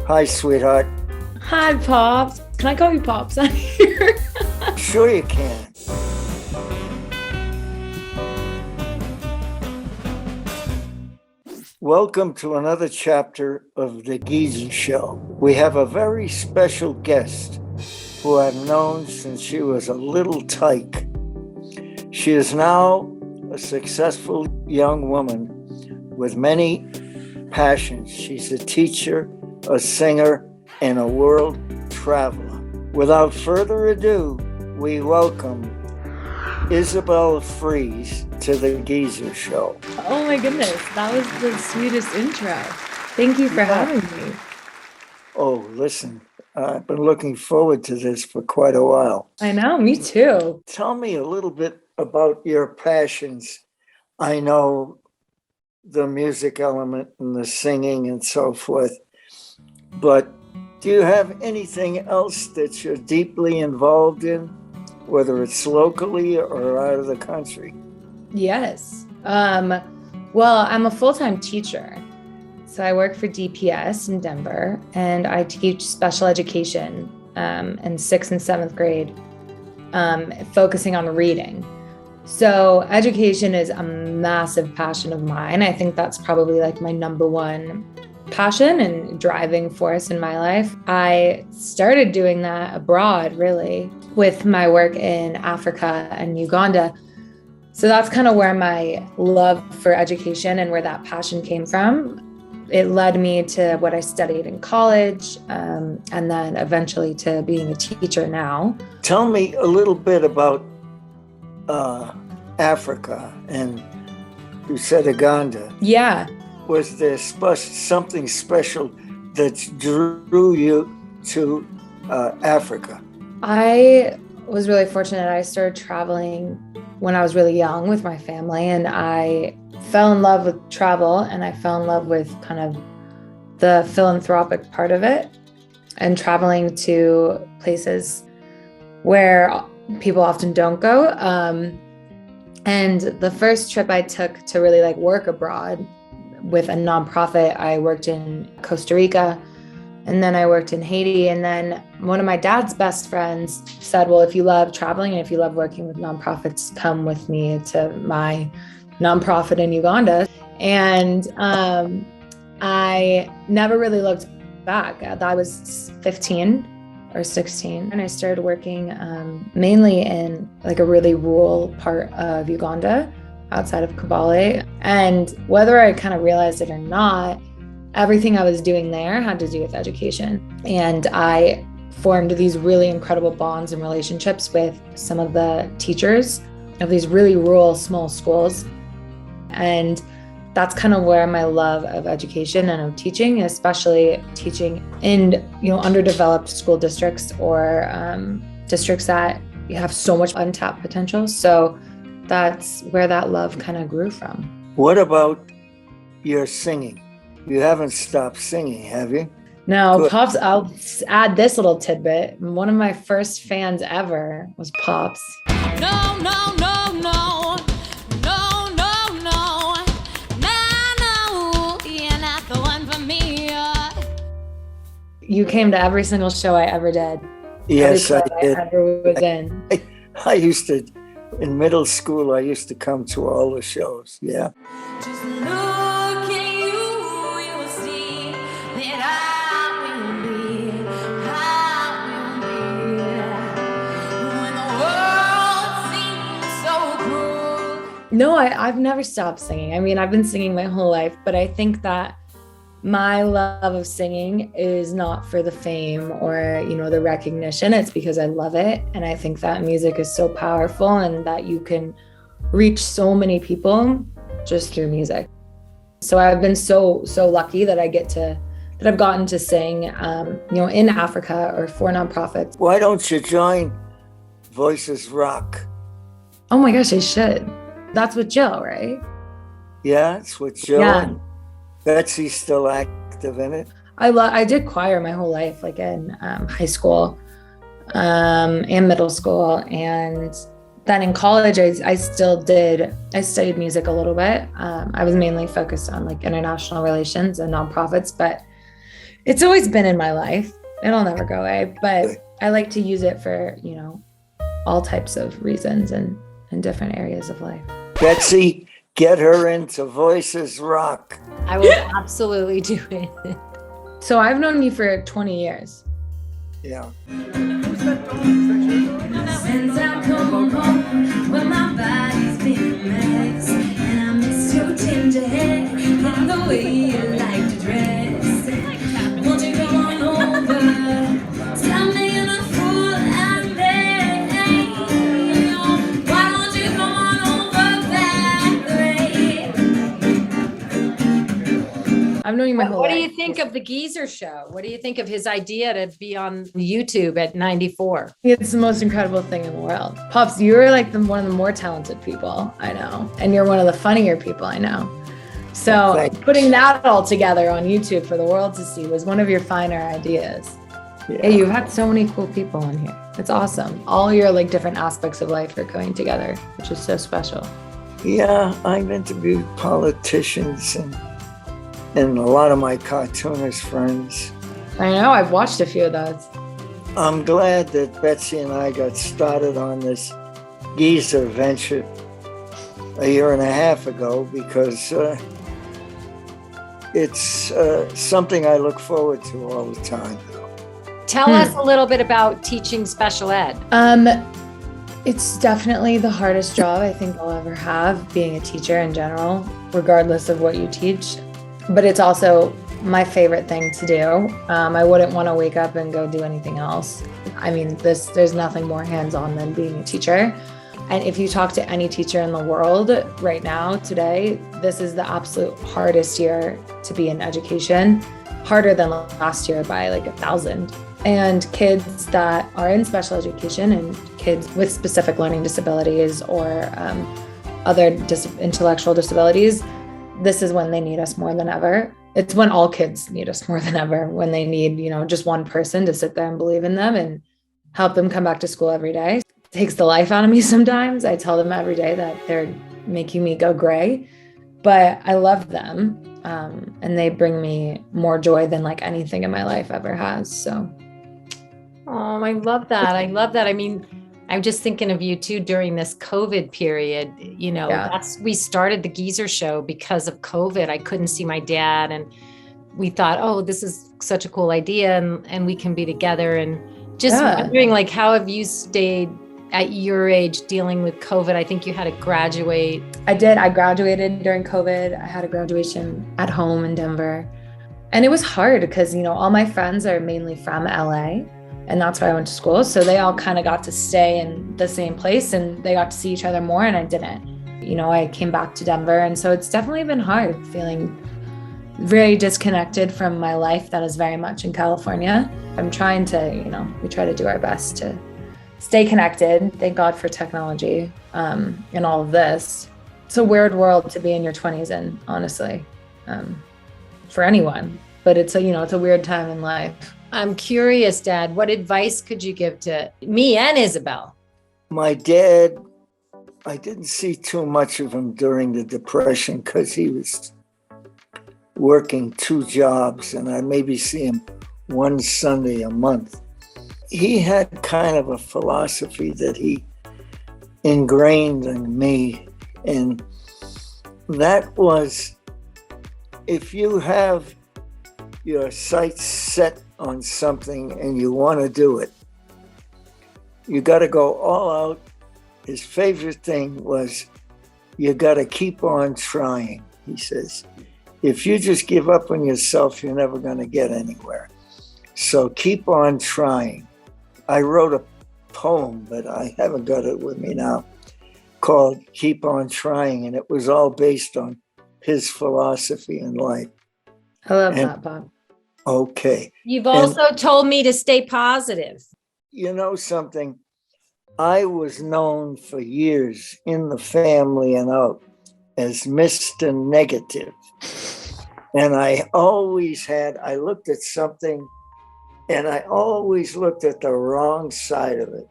Hi, sweetheart. Hi, Pops. Can I call you Pops on here? Sure you can. Welcome to another chapter of The Geezer Show. We have a very special guest who I've known since she was a little tyke. She is now a successful young woman with many passions. She's a teacher, a singer, and a world traveler. Without further ado, we welcome Isabelle Fries to The Geezer Show. Oh my goodness, that was the sweetest intro. Thank you for having me. Oh, listen, I've been looking forward to this for quite a while. I know, me too. Tell me a little bit about your passions. I know the music element and the singing and so forth, but do you have anything else that you're deeply involved in, whether it's locally or out of the country? Yes. Well, I'm a full-time teacher. So I work for DPS in Denver, and I teach special education in 6th and 7th grade, focusing on reading. So education is a massive passion of mine. I think that's probably like my number one passion and driving force in my life. I started doing that abroad, really, with my work in Africa and Uganda. So that's kind of where my love for education and where that passion came from. It led me to what I studied in college, and then eventually to being a teacher now. Tell me a little bit about Africa, and you said Uganda. Yeah. Was there something special that drew you to Africa? I was really fortunate. I started traveling when I was really young with my family, and I fell in love with travel, and I fell in love with kind of the philanthropic part of it and traveling to places where people often don't go. And the first trip I took to really like work abroad with a nonprofit, I worked in Costa Rica, and then I worked in Haiti. And then one of my dad's best friends said, well, if you love traveling and if you love working with nonprofits, come with me to my nonprofit in Uganda. And I never really looked back. I was 15 or 16, and I started working mainly in like a really rural part of Uganda outside of Kabale. And whether I kind of realized it or not, everything I was doing there had to do with education. And I formed these really incredible bonds and relationships with some of the teachers of these really rural small schools. And that's kind of where my love of education and of teaching, especially teaching in, underdeveloped school districts or districts that you have so much untapped potential. So that's where that love kind of grew from. What about your singing? You haven't stopped singing, have you? No, Good. Pops, I'll add this little tidbit. One of my first fans ever was Pops. No, no, no, no. No, no, no. No, you're not the one for me. You came to every single show I ever did. Yes, I did. I ever was in. I used to, in middle school, I used to come to all the shows. Yeah. Just look at you, you'll see that I will be when the world seems so cruel. No, I've never stopped singing. I mean, I've been singing my whole life, but I think that my love of singing is not for the fame or, the recognition. It's because I love it. And I think that music is so powerful and that you can reach so many people just through music. So I've been so lucky that I've gotten to sing, in Africa or for nonprofits. Why don't you join Voices Rock? Oh my gosh, I should. That's with Jill, right? Yeah, it's with Jill. Yeah. And Betsy's still active in it. I did choir my whole life, like in high school and middle school. And then in college, I studied music a little bit. I was mainly focused on like international relations and nonprofits, but It's always been in my life. It'll never go away, but I like to use it for, all types of reasons and different areas of life. Betsy, get her into Voices Rock. I will absolutely do it. So I've known you for 20 years. Yeah. Since I've come home, well, my body's been a mess, and I miss your ginger hair and the way you like to dress. Won't you come on over? Stop making a fool out of me. Why don't you come on over back way? I've known you my whole What life. do you think of the Geezer show? What do you think of his idea to be on YouTube at 94? It's the most incredible thing in the world. Pops, you're like one of the more talented people I know, and you're one of the funnier people I know. So Thanks. putting that all together on YouTube for the world to see was one of your finer ideas. Yeah. Hey, you've had so many cool people on here. It's awesome. All your like different aspects of life are coming together, which is so special. Yeah, I've interviewed politicians and a lot of my cartoonist friends. I know, I've watched a few of those. I'm glad that Betsy and I got started on this Geezer venture a year and a half ago because it's something I look forward to all the time. Tell us a little bit about teaching special ed. It's definitely the hardest job I think I'll ever have, being a teacher in general, regardless of what you teach. But it's also my favorite thing to do. I wouldn't want to wake up and go do anything else. I mean, there's nothing more hands-on than being a teacher. And if you talk to any teacher in the world right now, today, this is the absolute hardest year to be in education, harder than last year by like 1,000. And kids that are in special education and kids with specific learning disabilities or other intellectual disabilities, this is when they need us more than ever. It's when all kids need us more than ever, when they need, just one person to sit there and believe in them and help them come back to school every day. It takes the life out of me sometimes. I tell them every day that they're making me go gray, but I love them. And they bring me more joy than like anything in my life ever has. So. Oh, I love that. I love that. I mean, I'm just thinking of you too during this COVID period. We started the Geezer show because of COVID. I couldn't see my dad, and we thought, oh, this is such a cool idea, and we can be together. And just wondering, like, how have you stayed at your age dealing with COVID? I think you had to graduate. I did. I graduated during COVID. I had a graduation at home in Denver, and it was hard because all my friends are mainly from LA. And that's where I went to school. So they all kind of got to stay in the same place and they got to see each other more, and I didn't. I came back to Denver. And so it's definitely been hard, feeling very disconnected from my life that is very much in California. I'm trying to, we try to do our best to stay connected. Thank God for technology and all of this. It's a weird world to be in your 20s in, honestly, for anyone. But it's a weird time in life. I'm curious, Dad, what advice could you give to me and Isabelle? My dad, I didn't see too much of him during the Depression because he was working 2 jobs, and I maybe see him one Sunday a month. He had kind of a philosophy that he ingrained in me, and that was, if you have your sights set on something and you want to do it, you got to go all out. His favorite thing was, you got to keep on trying. He says, if you just give up on yourself, you're never going to get anywhere. So keep on trying. I wrote a poem, but I haven't got it with me now, called Keep On Trying, and it was all based on his philosophy in life. I love that, Bob. Okay. You've also told me to stay positive. You know something? I was known for years in the family and out as Mr. Negative. And I looked at something and I always looked at the wrong side of it.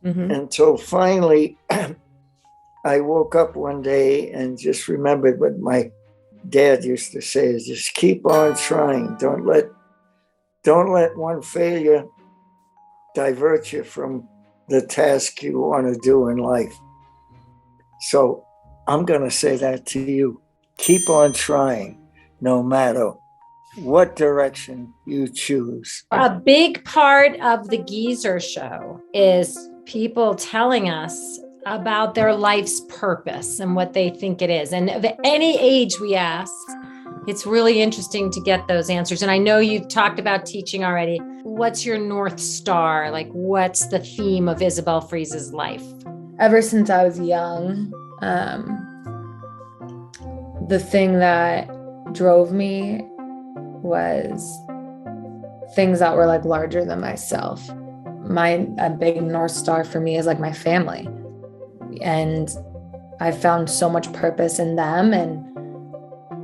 Mm-hmm. Until finally, I woke up one day and just remembered what my dad used to say, is just keep on trying. Don't let Don't let one failure divert you from the task you want to do in life. So I'm going to say that to you. Keep on trying, no matter what direction you choose. A big part of the Geezer Show is people telling us about their life's purpose and what they think it is. And of any age we ask, it's really interesting to get those answers. And I know you've talked about teaching already. What's your North Star? Like, what's the theme of Isabelle Fries' life? Ever since I was young, the thing that drove me was things that were like larger than myself. A big North Star for me is like my family. And I found so much purpose in them and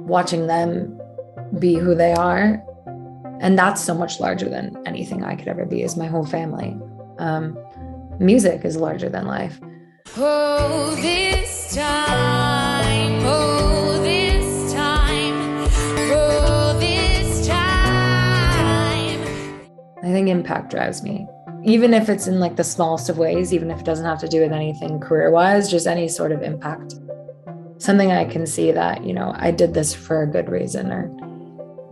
watching them be who they are. And that's so much larger than anything I could ever be, is my whole family. Music is larger than life. Oh, this time, oh, this time, oh, this time. I think impact drives me. Even if it's in like the smallest of ways, even if it doesn't have to do with anything career-wise, just any sort of impact. Something I can see that, you know, I did this for a good reason, or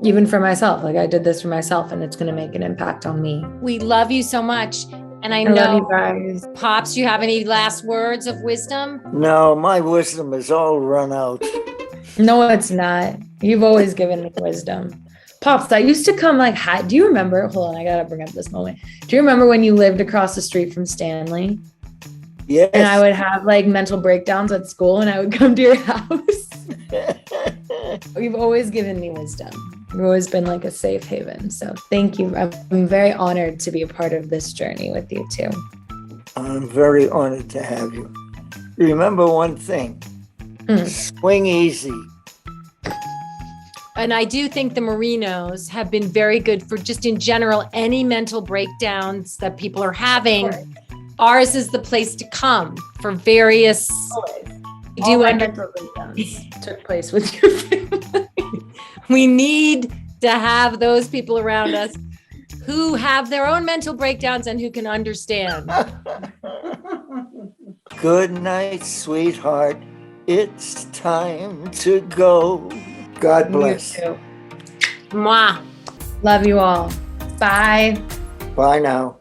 even for myself. Like I did this for myself and it's going to make an impact on me. We love you so much. And I love know, you guys. Pops, you have any last words of wisdom? No, my wisdom is all run out. No, it's not. You've always given me wisdom. Pops, I used to come like, do you remember? Hold on, I gotta bring up this moment. Do you remember when you lived across the street from Stanley? Yes. And I would have like mental breakdowns at school and I would come to your house. You've always given me wisdom. You've always been like a safe haven. So thank you. I'm very honored to be a part of this journey with you too. I'm very honored to have you. Remember one thing, swing easy. And I do think the Marinos have been very good for just in general, any mental breakdowns that people are having. Ours is the place to come for various. All my mental breakdowns took place with your family. We need to have those people around us who have their own mental breakdowns and who can understand. Good night, sweetheart. It's time to go. God bless. You too. Mwah. Love you all. Bye. Bye now.